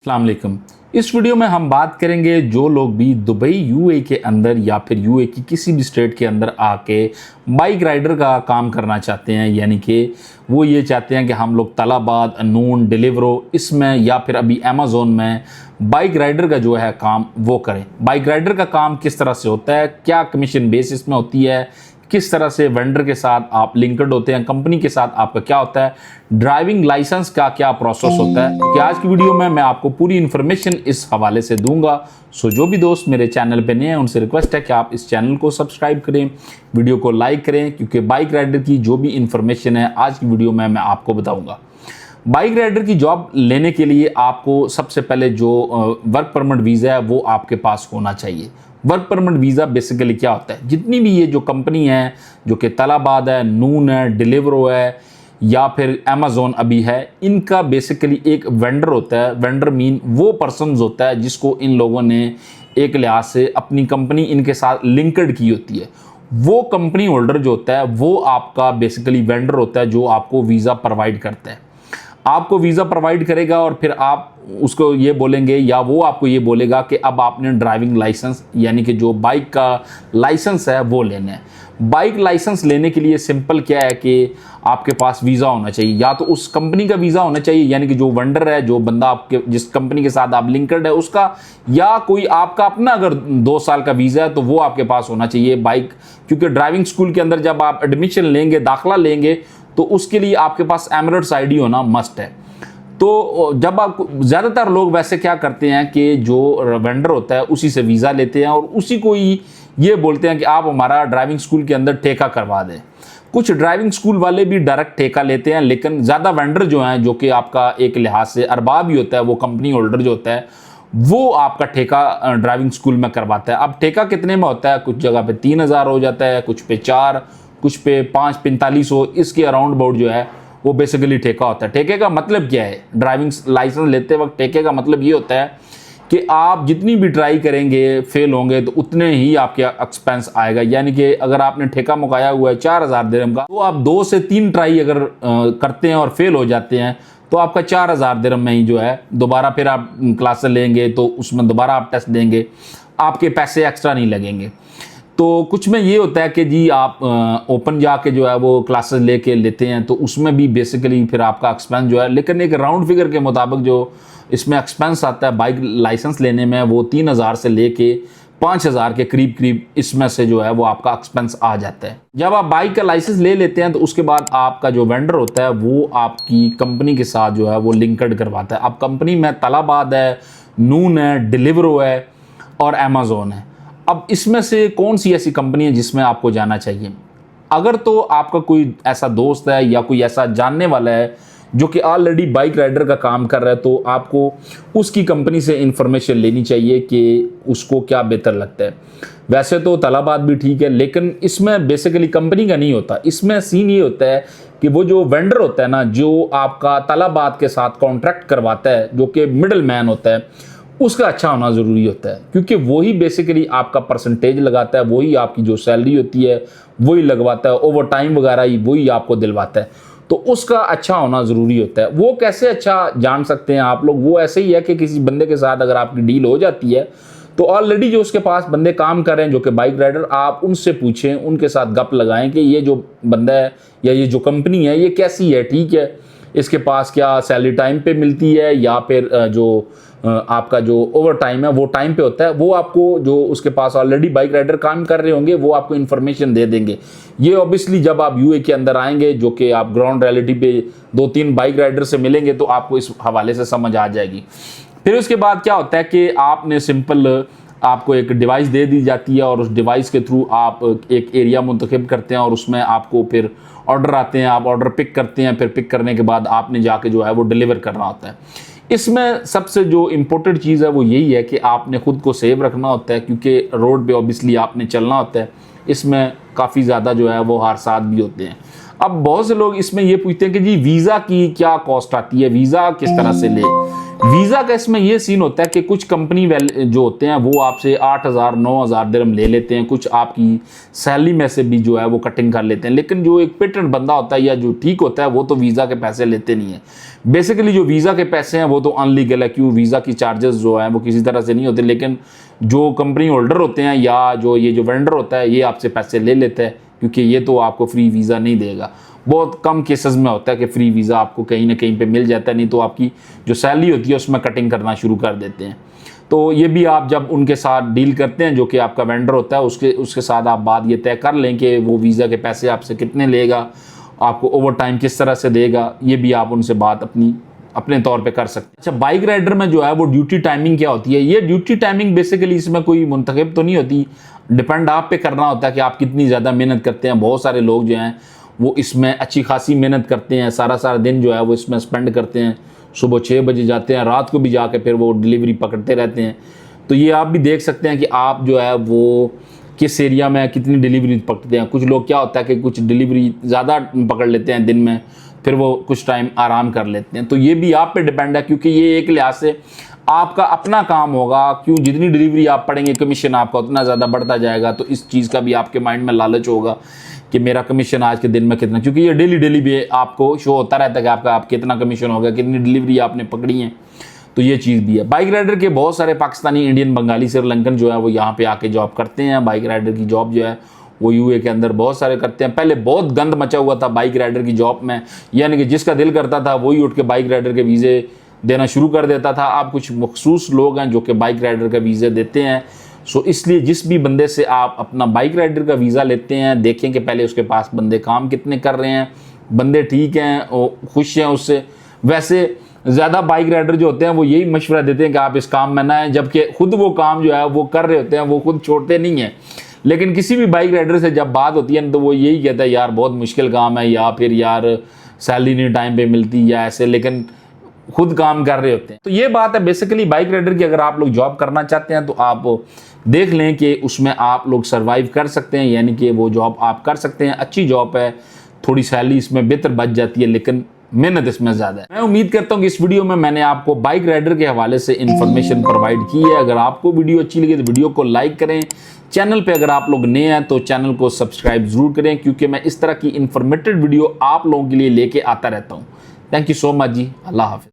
अस्सलाम वालेकुम। इस वीडियो में हम बात करेंगे जो लोग भी दुबई यूएई के अंदर या फिर यूएई की किसी भी स्टेट के अंदर आके बाइक राइडर का काम करना चाहते हैं, यानी कि वो ये चाहते हैं कि हम लोग तलाबाद, नून, डिलीवरो इसमें या फिर अभी अमेज़ोन में बाइक राइडर का जो है काम वो करें। बाइक राइडर का काम किस तरह से होता है, क्या कमीशन बेसिस में होती है, किस तरह से वेंडर के साथ आप लिंक्ड होते हैं, कंपनी के साथ आपका क्या होता है, ड्राइविंग लाइसेंस का क्या प्रोसेस होता है, कि आज की वीडियो में मैं आपको पूरी इन्फॉर्मेशन इस हवाले से दूंगा। सो जो भी दोस्त मेरे चैनल पे नए हैं उनसे रिक्वेस्ट है कि आप इस चैनल को सब्सक्राइब करें, वीडियो को लाइक करें, क्योंकि बाइक राइडर की जो भी इन्फॉर्मेशन है आज की वीडियो में मैं आपको बताऊंगा। बाइक राइडर की जॉब लेने के लिए आपको सबसे पहले जो वर्क परमिट वीज़ा है वो आपके पास होना चाहिए। वर्क परमिट वीज़ा बेसिकली क्या होता है, जितनी भी ये जो कंपनी है जो कि तलाबाद है, नून है, डिलीवरो है या फिर अमेज़ोन अभी है, इनका बेसिकली एक वेंडर होता है। वेंडर मीन वो पर्सन्स होता है जिसको इन लोगों ने एक लिहाज से अपनी कंपनी इनके साथ लिंक्ड की होती है। वो कंपनी होल्डर जो होता है वो आपका बेसिकली वेंडर होता है जो आपको वीज़ा प्रोवाइड करता है। आपको वीज़ा प्रोवाइड करेगा और फिर आप उसको ये बोलेंगे या वो आपको ये बोलेगा कि अब आपने ड्राइविंग लाइसेंस यानी कि जो बाइक का लाइसेंस है वो लेना है। बाइक लाइसेंस लेने के लिए सिंपल क्या है कि आपके पास वीज़ा होना चाहिए, या तो उस कंपनी का वीज़ा होना चाहिए यानी कि जो वेंडर है, जो बंदा आपके जिस कंपनी के साथ आप लिंक्ड है उसका, या कोई आपका अपना अगर 2 साल का वीज़ा है तो वो आपके पास होना चाहिए बाइक। क्योंकि ड्राइविंग स्कूल के अंदर जब आप एडमिशन लेंगे, दाखिला लेंगे, तो उसके लिए आपके पास एमिरेट्स आईडी होना मस्ट है। तो जब आप ज़्यादातर लोग वैसे क्या करते हैं कि जो वेंडर होता है उसी से वीज़ा लेते हैं और उसी को ही ये बोलते हैं कि आप हमारा ड्राइविंग स्कूल के अंदर ठेका करवा दें। कुछ ड्राइविंग स्कूल वाले भी डायरेक्ट ठेका लेते हैं, लेकिन ज़्यादा वेंडर जो हैं जो कि आपका एक लिहाज से अरबाब ही होता है, वो कंपनी होल्डर जो होता है वो आपका ठेका ड्राइविंग स्कूल में करवाता है। अब ठेका कितने में होता है, कुछ जगह पे 3,000 हो जाता है, कुछ पे 4, कुछ पे 5-4500, इसके अराउंड अबाउट जो है वो बेसिकली ठेका होता है। ठेके का मतलब क्या है, ड्राइविंग लाइसेंस लेते वक्त ठेके का मतलब ये होता है कि आप जितनी भी ट्राई करेंगे फेल होंगे तो उतने ही आपके एक्सपेंस आएगा। यानी कि अगर आपने ठेका मुकाया हुआ है 4,000 दिरहम का, तो आप 2 से 3 ट्राई अगर करते हैं और फेल हो जाते हैं तो आपका 4,000 दिरहम में ही जो है दोबारा फिर आप क्लासेस लेंगे तो उसमें दोबारा आप टेस्ट देंगे, आपके पैसे एक्स्ट्रा नहीं लगेंगे। तो कुछ में ये होता है कि जी आप ओपन जाके जो है वो क्लासेस लेके लेते हैं तो उसमें भी बेसिकली फिर आपका एक्सपेंस जो है, लेकिन एक राउंड फिगर के मुताबिक जो इसमें एक्सपेंस आता है बाइक लाइसेंस लेने में वो 3,000 से लेके 5,000 के करीब करीब इसमें से जो है वो आपका एक्सपेंस आ जाता है। जब आप बाइक का लाइसेंस ले लेते हैं तो उसके बाद आपका जो वेंडर होता है वो आपकी कंपनी के साथ जो है वो लिंक्ड करवाता है। अब कंपनी में तलाबाद है, नून है, डिलीवरो है और अमेज़ोन है। अब इसमें से कौन सी ऐसी कंपनी है जिसमें आपको जाना चाहिए? अगर तो आपका कोई ऐसा दोस्त है या कोई ऐसा जानने वाला है जो कि ऑलरेडी बाइक राइडर का काम कर रहा है तो आपको उसकी कंपनी से इंफॉर्मेशन लेनी चाहिए कि उसको क्या बेहतर लगता है। वैसे तो तलाबाद भी ठीक है, लेकिन इसमें बेसिकली कंपनी का नहीं होता। इसमें सीन ये होता है कि वो जो वेंडर होता है ना, जो आपका तलाबाद के साथ कॉन्ट्रैक्ट करवाता है, जो कि मिडल मैन होता है, उसका अच्छा होना ज़रूरी होता है। क्योंकि वही बेसिकली आपका परसेंटेज लगाता है, वही आपकी जो सैलरी होती है वही लगवाता है, ओवर टाइम वगैरह ही वही आपको दिलवाता है। तो उसका अच्छा होना ज़रूरी होता है। वो कैसे अच्छा जान सकते हैं आप लोग? वो ऐसे ही है कि किसी बंदे के साथ अगर आपकी डील हो जाती है तो ऑलरेडी जो उसके पास बंदे काम कर रहे हैं जो कि बाइक राइडर, आप उनसे पूछें, उनके साथ गप लगाएं कि ये जो बंदा है या ये जो कंपनी है ये कैसी है, ठीक है, इसके पास क्या सैलरी टाइम पे मिलती है या फिर जो आपका जो ओवर टाइम है वो टाइम पे होता है। वो आपको जो उसके पास ऑलरेडी बाइक राइडर काम कर रहे होंगे वो आपको इन्फॉर्मेशन दे देंगे। ये ऑब्वियसली जब आप यूए के अंदर आएंगे, जो कि आप ग्राउंड रियलिटी पे 2-3 बाइक राइडर से मिलेंगे तो आपको इस हवाले से समझ आ जाएगी। फिर उसके बाद क्या होता है कि आपने सिंपल आपको एक डिवाइस दे दी जाती है और उस डिवाइस के थ्रू आप एक एरिया मुंतखब करते हैं और उसमें आपको फिर ऑर्डर आते हैं, आप ऑर्डर पिक करते हैं। फिर पिक करने के बाद आपने जाके जो है वो डिलीवर करना होता है। इसमें सबसे जो इम्पोर्टेंट चीज़ है वो यही है कि आपने खुद को सेव रखना होता है, क्योंकि रोड पे ऑब्वियसली आपने चलना होता है। इसमें काफ़ी ज़्यादा जो है वो हादसात भी होते हैं। अब बहुत से लोग इसमें ये पूछते हैं कि जी वीज़ा की क्या कॉस्ट आती है, वीज़ा किस तरह से ले। वीज़ा का इसमें ये सीन होता है कि कुछ कंपनी जो होते हैं वो आपसे 8,000 9,000 दिरहम ले लेते हैं, कुछ आपकी सैलरी में से भी जो है वो कटिंग कर लेते हैं। लेकिन जो एक पेटेंट बंदा होता है या जो ठीक होता है वो तो वीज़ा के पैसे लेते नहीं है। बेसिकली जो वीज़ा के पैसे हैं वो तो अनलीगल है, क्यों वीज़ा की चार्जेस जो है वो किसी तरह से नहीं होते, लेकिन जो कंपनी होल्डर होते हैं या जो वेंडर होता है ये आपसे पैसे ले लेता है, क्योंकि ये तो आपको फ्री वीज़ा नहीं देगा। बहुत कम केसेस में होता है कि फ्री वीज़ा आपको कहीं ना कहीं पे मिल जाता है, नहीं तो आपकी जो सैलरी होती है उसमें कटिंग करना शुरू कर देते हैं। तो ये भी आप जब उनके साथ डील करते हैं, जो कि आपका वेंडर होता है, उसके साथ आप बात ये तय कर लें कि वो वीज़ा के पैसे आपसे कितने लेगा, आपको ओवर टाइम किस तरह से देगा, ये भी आप उनसे बात अपने तौर पे कर सकते हैं। अच्छा, बाइक राइडर में जो है वो ड्यूटी टाइमिंग क्या होती है? ये ड्यूटी टाइमिंग बेसिकली इसमें कोई मुंतखब तो नहीं होती, डिपेंड आप पे करना होता है कि आप कितनी ज़्यादा मेहनत करते हैं। बहुत सारे लोग जो हैं वो इसमें अच्छी खासी मेहनत करते हैं, सारा दिन जो है वो इसमें स्पेंड करते हैं, सुबह 6 बजे जाते हैं, रात को भी जाके फिर वो डिलीवरी पकड़ते रहते हैं। तो ये आप भी देख सकते हैं कि आप जो है वो किस एरिया में कितनी डिलीवरी पकड़ते हैं। कुछ लोग क्या होता है कि कुछ डिलीवरी ज़्यादा पकड़ लेते हैं दिन में, फिर वो कुछ टाइम आराम कर लेते हैं। तो ये भी आप पे डिपेंड है, क्योंकि ये एक लिहाज से आपका अपना काम होगा, क्यों जितनी डिलीवरी आप पढ़ेंगे कमीशन आपका उतना ज़्यादा बढ़ता जाएगा। तो इस चीज़ का भी आपके माइंड में लालच होगा कि मेरा कमीशन आज के दिन में कितना, क्योंकि ये डेली भी आपको शो होता रहता है कि आप कितना कमीशन हो गया, कितनी डिलीवरी आपने पकड़ी है। तो ये चीज़ भी है। बाइक राइडर के बहुत सारे पाकिस्तानी, इंडियन, बंगाली, श्रीलंकन जो है वो यहाँ पे आके जॉब करते हैं। बाइक राइडर की जॉब जो है वो यूए के अंदर बहुत सारे करते हैं। पहले बहुत गंद मचा हुआ था बाइक राइडर की जॉब में, यानी कि जिसका दिल करता था वही उठ के बाइक राइडर के वीज़े देना शुरू कर देता था। अब कुछ मखसूस लोग हैं जो कि बाइक राइडर का वीज़े देते हैं। सो इसलिए जिस भी बंदे से आप अपना बाइक राइडर का वीज़ा लेते हैं, देखें कि पहले उसके पास बंदे काम कितने कर रहे हैं, बंदे ठीक हैं, खुश हैं उससे। वैसे ज़्यादा बाइक राइडर जो होते हैं वो यही मशवरा देते हैं कि आप इस काम में ना आए, जबकि खुद वो काम जो है वो कर रहे होते हैं, वो खुद छोड़ते नहीं हैं। लेकिन किसी भी बाइक राइडर से जब बात होती है तो वो यही कहता है यार बहुत मुश्किल काम है, या फिर यार सैलरी नहीं टाइम पे मिलती या ऐसे, लेकिन खुद काम कर रहे होते हैं। तो ये बात है बेसिकली बाइक राइडर की। अगर आप लोग जॉब करना चाहते हैं तो आप देख लें कि उसमें आप लोग सर्वाइव कर सकते हैं, यानी कि वो जॉब आप कर सकते हैं। अच्छी जॉब है, थोड़ी सैलरी इसमें बेहतर बच जाती है, लेकिन मेहनत इसमें ज़्यादा है। मैं उम्मीद करता हूँ कि इस वीडियो में मैंने आपको बाइक राइडर के हवाले से इन्फॉर्मेशन प्रोवाइड की है। अगर आपको वीडियो अच्छी लगी तो वीडियो को लाइक करें। चैनल पे अगर आप लोग नए हैं तो चैनल को सब्सक्राइब जरूर करें, क्योंकि मैं इस तरह की इन्फॉर्मेटिव वीडियो आप लोगों के लिए लेके आता रहता हूँ। थैंक यू सो मच जी। अल्लाह हाफिज़।